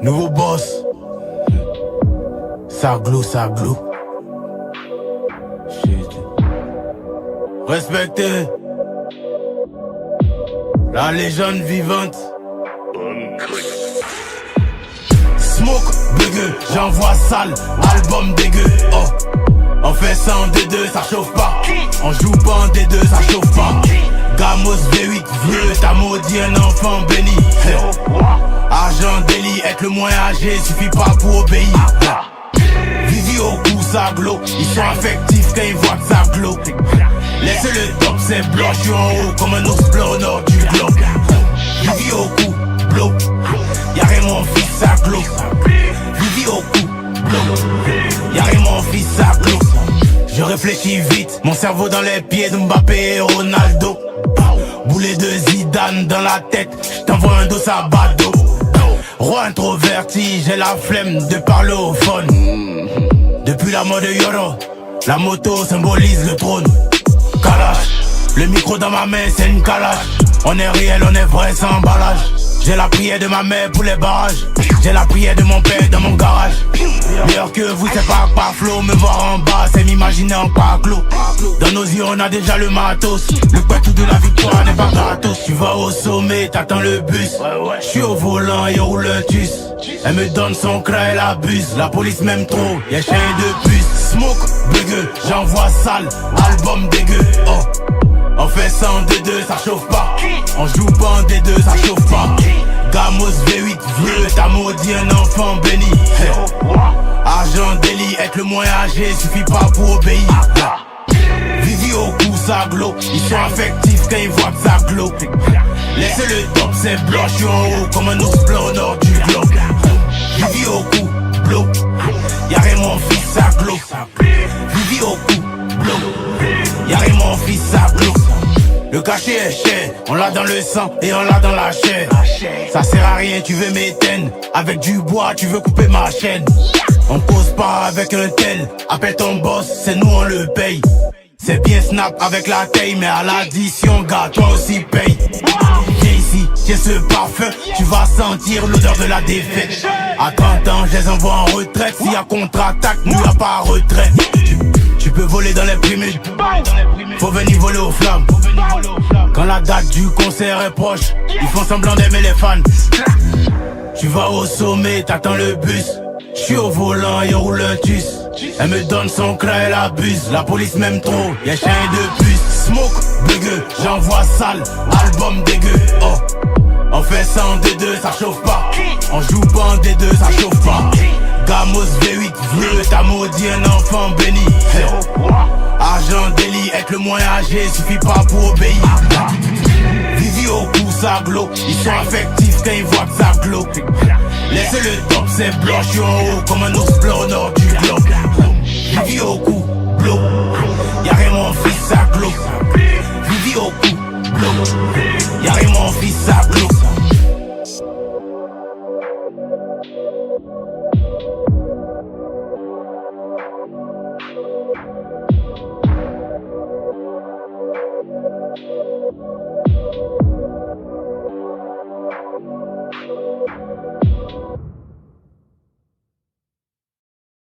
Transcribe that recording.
Nouveau boss. Ça glow. Shit. Respectez la légende vivante. Smoke, bugueux, j'envoie sale, album dégueu. Oh, on fait ça en D2, ça chauffe pas. On joue pas en D2, ça chauffe pas. Gamos V8 vieux, t'as maudit un enfant béni. Argent délit, être le moins âgé, suffit pas pour obéir. Vivi au cou, ça glow. Ils sont affectifs quand ils voient que ça glow. Laissez le top, c'est blanc, j'suis en haut comme un ours blanc au nord du globe. Vivi au cou, blow. Y'a rien mon fils, ça glow. Vivi au cou, blow. Y'a rien mon fils, ça glow. Je réfléchis vite, mon cerveau dans les pieds de Mbappé et Ronaldo. Boulet de Zidane dans la tête, j't'envoie un dos à bado. Roi introverti, j'ai la flemme de parler au phone. Depuis la mort de Yoro, la moto symbolise le trône. Kalash, le micro dans ma main c'est une calache. On est réel, on est vrai sans emballage. J'ai la prière de ma mère pour les barrages. J'ai la prière de mon père dans mon garage. Meilleur que vous c'est pas flow. Me voir en bas c'est m'imaginer en pas clos. Dans nos yeux on a déjà le matos. Le tout de la victoire n'est pas gratos. Tu vas au sommet, t'attends le bus. J'suis au volant et roule le tus. Elle me donne son cra et la buse. La police m'aime trop, y'a chien de puce. Smoke, bugueux, j'envoie sale, album dégueu. Oh, on fait ça en D2, ça chauffe pas. On joue pas en D2, ça chauffe pas. Gamos V8 vieux, t'as maudit un enfant béni. Argent délit, être le moins âgé, suffit pas pour obéir. Vivi au cou, ça glow. Ils sont affectifs quand ils voient que ça glow. Laissez le top, c'est blanc, j'suis en haut comme un ours blanc au nord du globe. Vivi au cou, blow. Y'a rien mon fils, ça glow. Vivi au cou, blow. Y'a rien mon fils, ça glow. Le cachet est cher, on l'a dans le sang et on l'a dans la chair. Ça sert à rien, tu veux m'éteindre. Avec du bois, tu veux couper ma chaîne. On cause pas avec un tel. Appelle ton boss, c'est nous on le paye. C'est bien snap avec la taille, mais à l'addition, gars, toi aussi paye. Viens ici, j'ai ce parfum, tu vas sentir l'odeur de la défaite. À 30 ans, je les envoie en retraite. S'il y a contre-attaque, nous y'a pas retraite. Tu peux voler dans les primaires, faut venir voler aux flammes. Quand la date du concert est proche, ils font semblant d'aimer les fans. Tu vas au sommet, t'attends le bus. J'suis au volant et on roule le tus. Elle me donne son cra et la buse. La police m'aime trop, y'a chien de puce. Smoke, bugueux, j'envoie sale, album dégueu. Oh, on fait ça en D2, ça chauffe pas. On joue pas en D2, ça chauffe pas. Gamos V8 vieux, t'as maudit un enfant béni. Argent délit, être le moins âgé, suffit pas pour obéir. Vivi au cou, ça glow. Ils sont affectifs quand ils voient que ça glow. Laissez le top, c'est blanc, j'suis en haut comme un ours blanc au nord du globe. Vivi au cou, blow. Y'a rien mon fils, ça